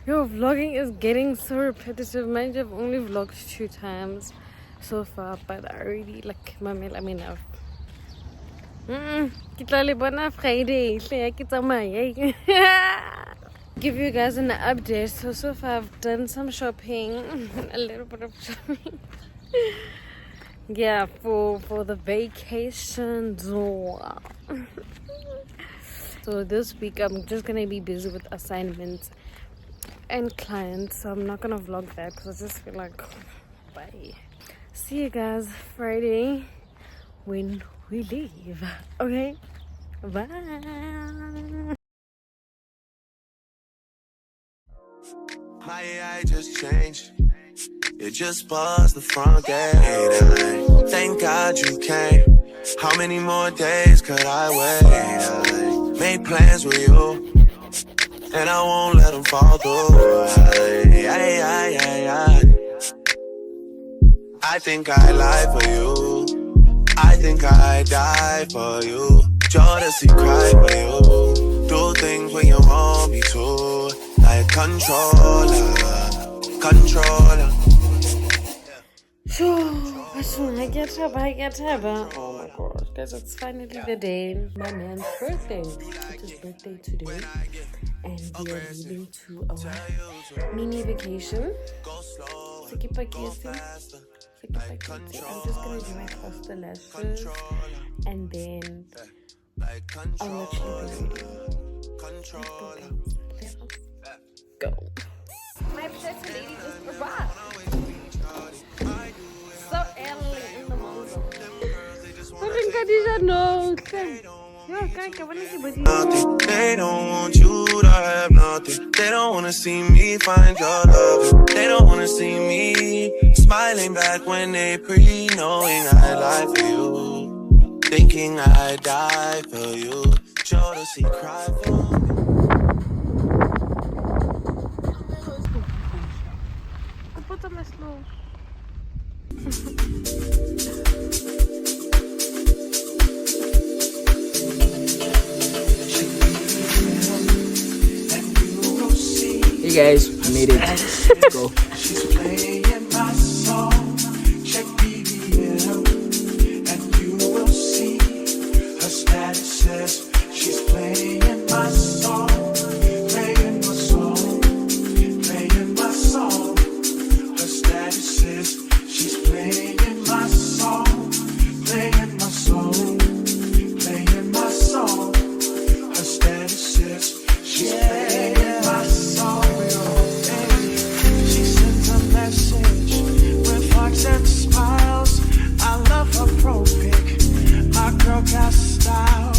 Yo, vlogging is getting so repetitive. Mind you, I've only vlogged 2 times so far, but I already like my Mela. I mean, I've. Ke tla le bona Friday. Hle, ke tsamaya. Give you guys an update. So far I've done some shopping, a little bit of shopping. Yeah, for the vacation. So this week I'm just gonna be busy with assignments and clients, so I'm not gonna vlog that because I just feel like bye. See you guys Friday when we leave. Okay, bye. My AI just changed. It just buzzed the front gate. Thank God you came. How many more days could I wait? I made plans with you, and I won't let them fall through. I think I lie for you. I think I die for you. Jealousy cry for you. Do things when you want me to. Like controller. I get up. Oh my gosh, guys, it's finally the day. My man's birthday. It's his birthday today. And we are leaving to our mini vacation. Sekipakisi. I'm just gonna do my Costa lashes and then I'll actually be ready. Let's go, guys. Let's go. My pretty lady just arrived. So early in the morning. Nothing. They don't want you to have nothing. They don't wanna see me find your love. They don't wanna see me smiling back when they knowing I lie for you, thinking I die for you. Sure to see cry for me. Hey guys, we made it. Let's go. She's playing my song. Check BBM, and you will see her status says she's playing my song, playing my song, playing my song. Her status says she's playing my song, playing my song, playing my song. Her status says she's playing my song. She sent a message with hearts and smiles. I love her pro pic. My girl got style.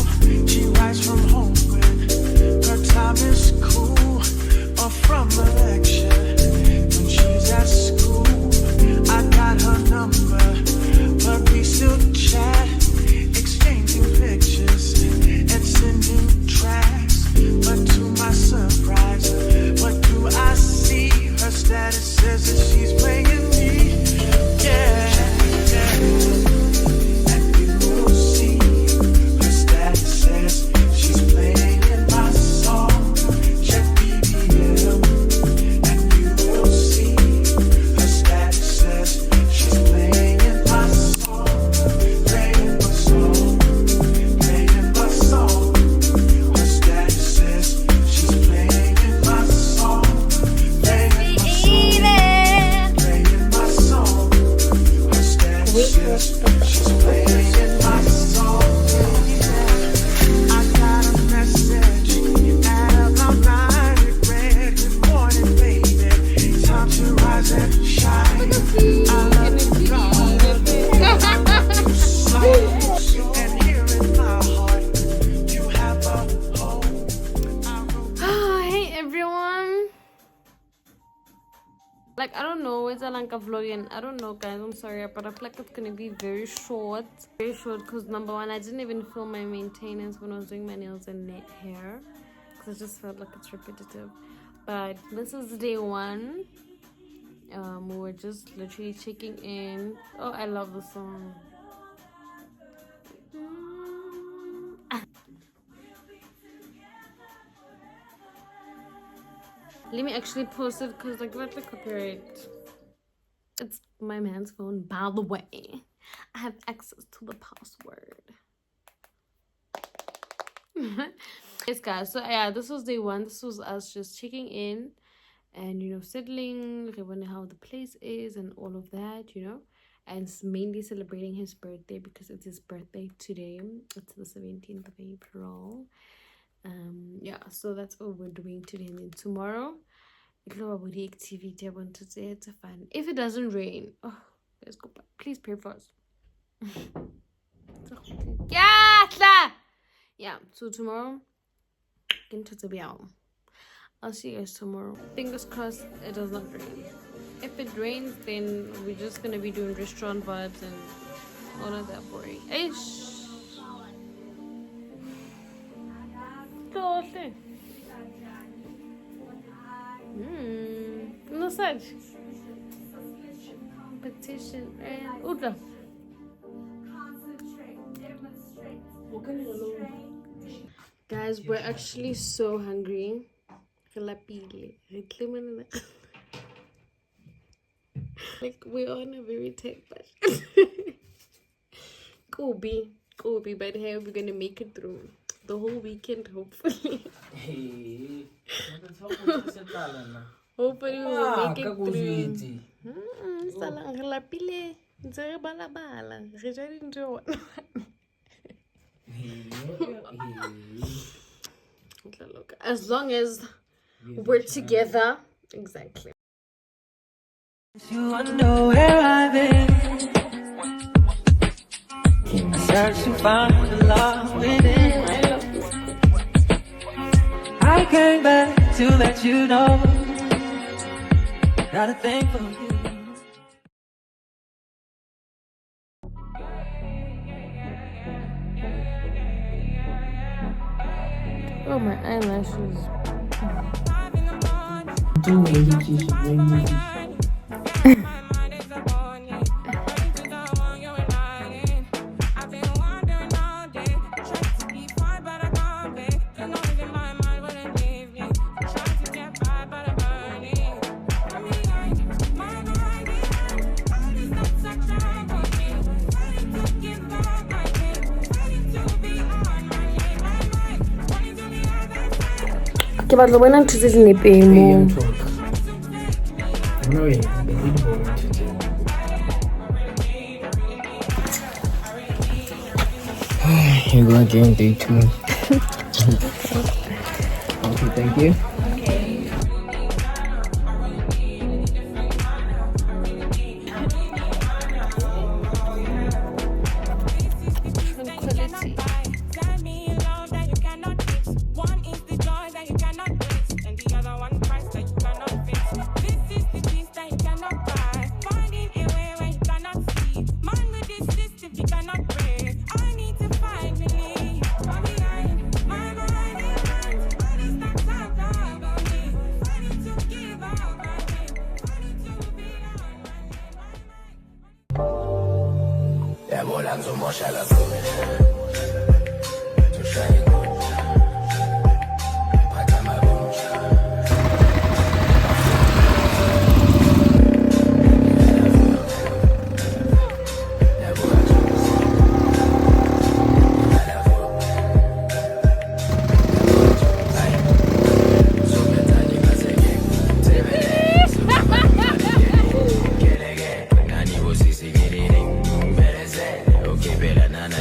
She writes from home when her time is cool or from a lecture when she's at school. I got her number, but we still chat, exchanging pictures and sending tracks. But to my surprise, what do I see? Her status says that she's playing me. Yeah. And you will see. Her status says she's playing my song. Check BBM. And you will see. Her status says she's playing my song. Playing my song. Playing my song. Her status says she's playing my song. Playing my song. Playing my song. Her status says she's playing my song. I got a message at about 9. It read, "Good morning, baby. Time to rise and shine. I love you, God. And here in my heart, you have a home. Hey everyone. Like, I don't know, it's a Lanka vlogging. I don't know, guys. I'm sorry, but I feel like it's gonna be very short. Very short because number one, I didn't even film my maintenance when I was doing my nails and hair because I just felt like it's repetitive. But this is day one. We were just literally checking in. Oh, I love the song. Let me actually post it because like what the copyright. It's my man's phone, by the way. I have access to the password. Yes, guys. So yeah, this was day one. This was us just checking in and settling, wondering how the place is and all of that, and mainly celebrating his birthday because it's his birthday today. It's the 17th of April. Yeah, so that's what we're doing today, and then tomorrow it's the activity I want to say. It's fun. If it doesn't rain, oh, let's go back. Please pray for us. Yeah, so tomorrow I'll see you guys tomorrow. Fingers crossed it does not rain. If it rains, then we're just gonna be doing restaurant vibes and all of that boring. Ish. No such competition and Uda. Guys, we're actually so hungry. Like we're on a very tight budget. Kobe, but hey, we're gonna make it through the whole weekend, hopefully. Hopefully we'll make it through. Salang lapile. Ntsere bala bala. Re ja dinjo. As long as we're together, exactly. You wonder where I've been. I search to find the love within. I came back to let you know. Got a thing for you. Oh, my eyelashes. Ke batla bona ntho tse dinepeng mo. Here we go again, day 2. Okay, thank you. Nana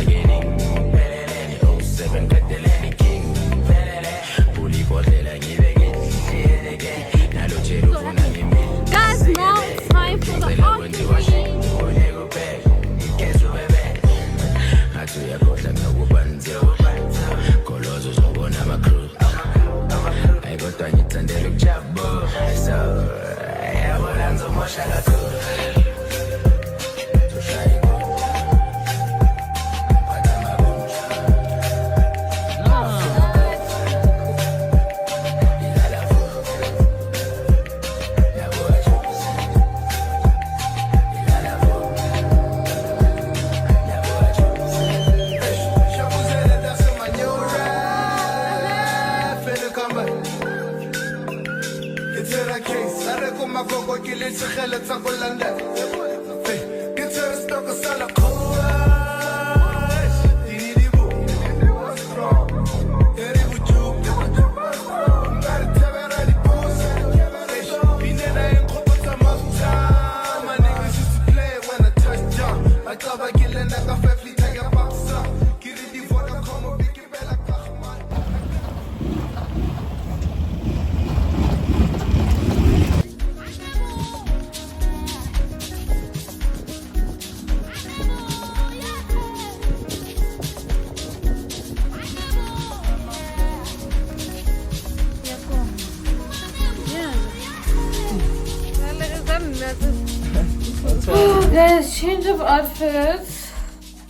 Guys, change of outfits.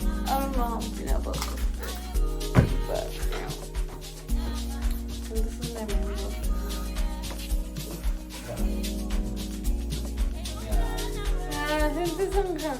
I don't know how I'm feeling about this. But yeah. And this is my main outfit. I think this one can.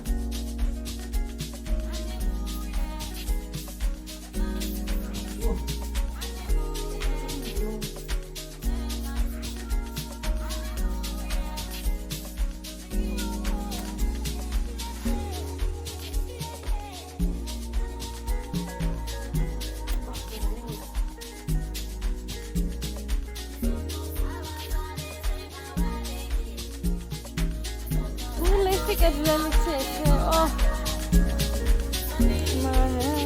Get really sick. Oh, my hair.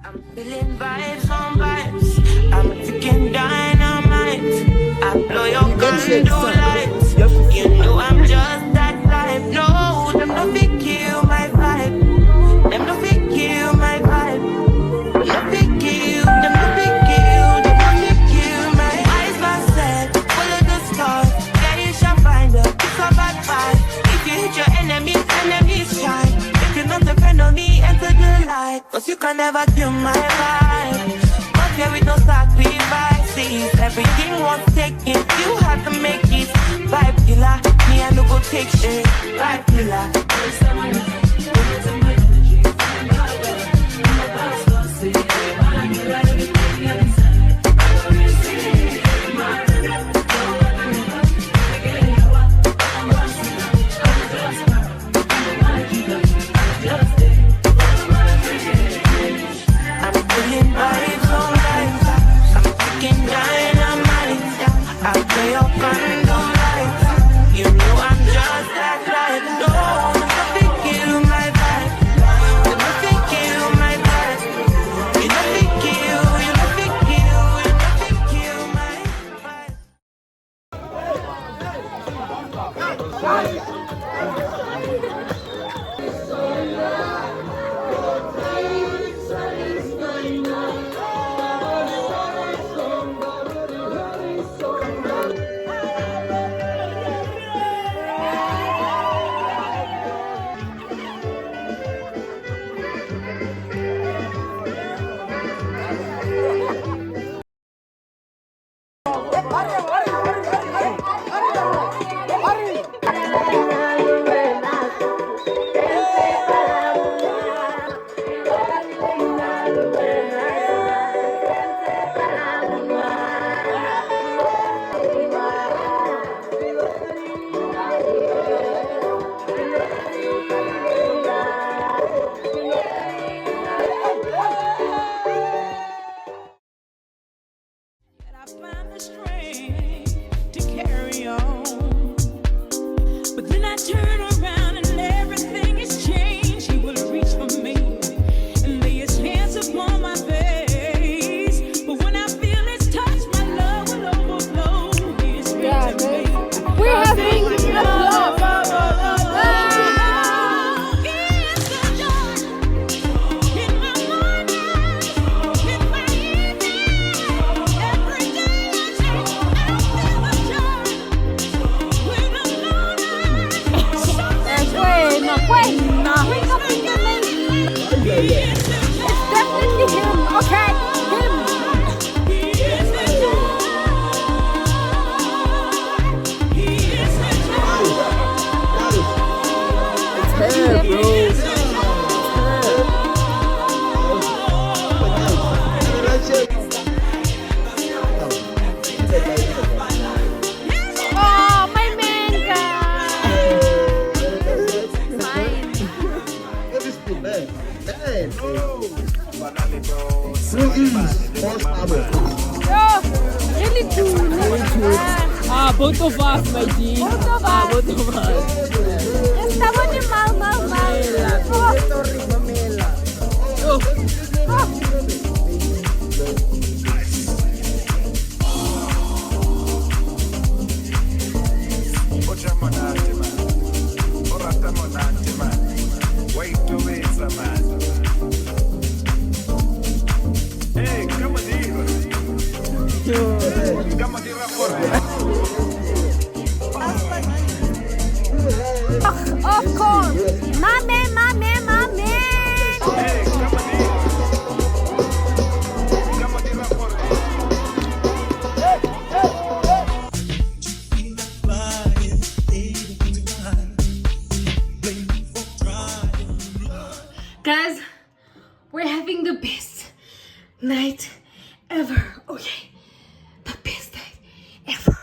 I'm feeling vibes on vibes. I'm thinking dynamite. I blow your candle lights. You know I'm just that type. No, them no fit kill my vibe. Them no fit kill my vibe. No fit kill. Them no fit kill. Them no fit kill my eyes. Myself, follow the stars. Yeah, you shall find her. It's a bad vibe. If you hit your enemies, enemies shine. If you're not a friend of me, enter the light. Cause you can never kill my vibe. But here with no sacrifices. Everything was taken, you had to make it. Vibe killer, me I no go take shit. Vibe killer. It's definitely him, okay? Him. Really cool. Both of us, my G. Both of us. Both of us. Estamos de mal. Mela. Hey, come on, diva. Come on, diva. Of course. My man. Hey, come on, diva. Come on, diva. Guys, we're having the best night ever. Okay, the best night ever.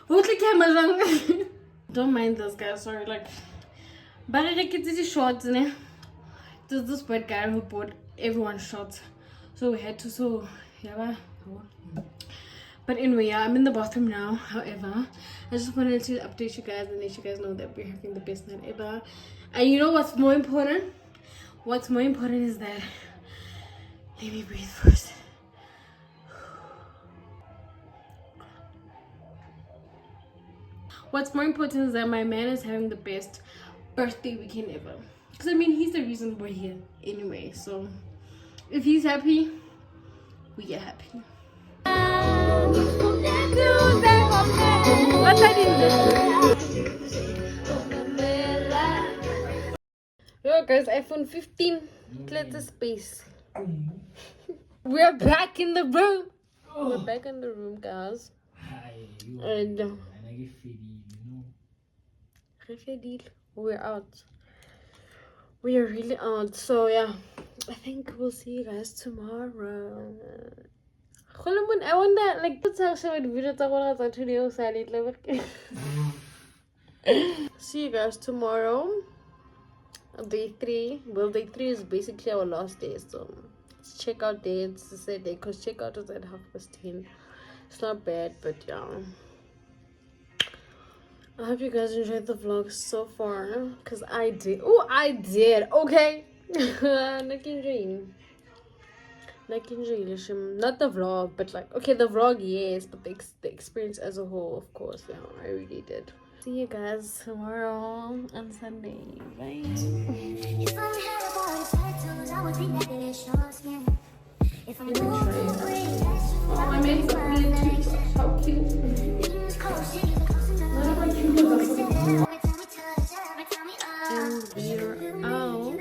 What the camera? Don't mind those guys. Sorry, like, but I get these shorts, ne? There's this white guy who bought everyone shorts, so we had to. So yeah, but anyway, yeah, I'm in the bathroom now. However, I just wanted to update you guys and let you guys know that we're having the best night ever. And you know what's more important? What's more important is that, let me breathe first. What's more important is that my man is having the best birthday weekend ever. Because I mean, he's the reason we're here anyway. So if he's happy, we are happy. What I did. Yo guys, iPhone 15, clear the space. We're back in the room. We're back in the room, guys. And we're out. We are really out. So yeah, I think we'll see you guys tomorrow. I wonder, like, what's actually the video see you guys tomorrow. Day 3. Well, day 3 is basically our last day, so it's checkout day. It's the same day because checkout is at 10:30. It's not bad, but yeah, I hope you guys enjoyed the vlog so far, because I did. Okay. Not the vlog, but like, okay, the vlog, yes, but the experience as a whole, of course, yeah, I really did. See you guys tomorrow on Sunday. Bye. Oh, I made something too. How cute. And we're out.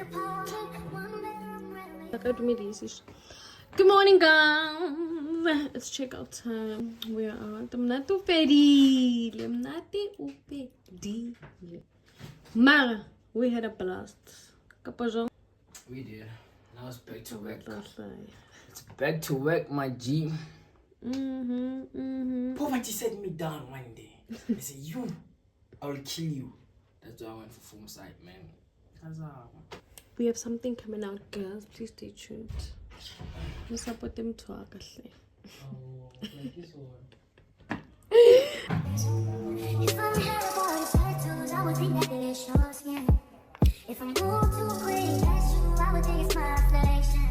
Good morning, guys. It's checkout time. We're out. I'm not too petty. Mara, we had a blast. We did. Now it's back to work. It's back to work, my G. Poverty set me down one day. They said, I will kill you. That's why I went for form site, man. We have something coming out, girls. Please stay tuned. We support them to our castle. Like this one. If I'm moved to a great, that's true, I would think it's my affliction.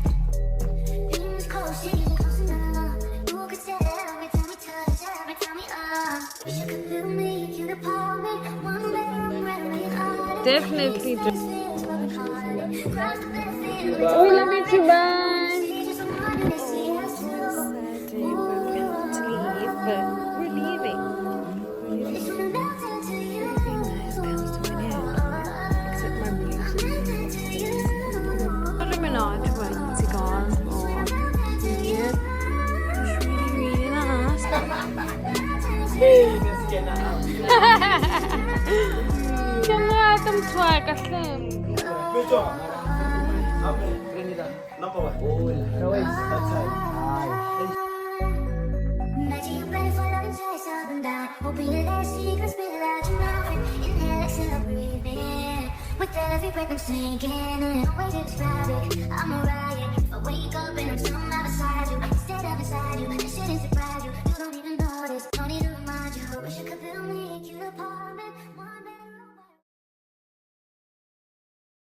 Things close, she's close enough. You could tell every time we touch, every time we wish you could feel me, you could pull me. One day I'm ready, hard. Definitely. Oh, We love you too, bye. We're leaving. Except my music. But I'm not trying to go on. It's really nice. Welcome to our castle. Number one. Oh, that's right. Imagine you ready for love and chase up and down. Hoping that she can spit it out your mouth. Inhale, exhale, breathe in. With every breath I'm sinking in. No way to describe it. I'm a riot. I wake up and I'm so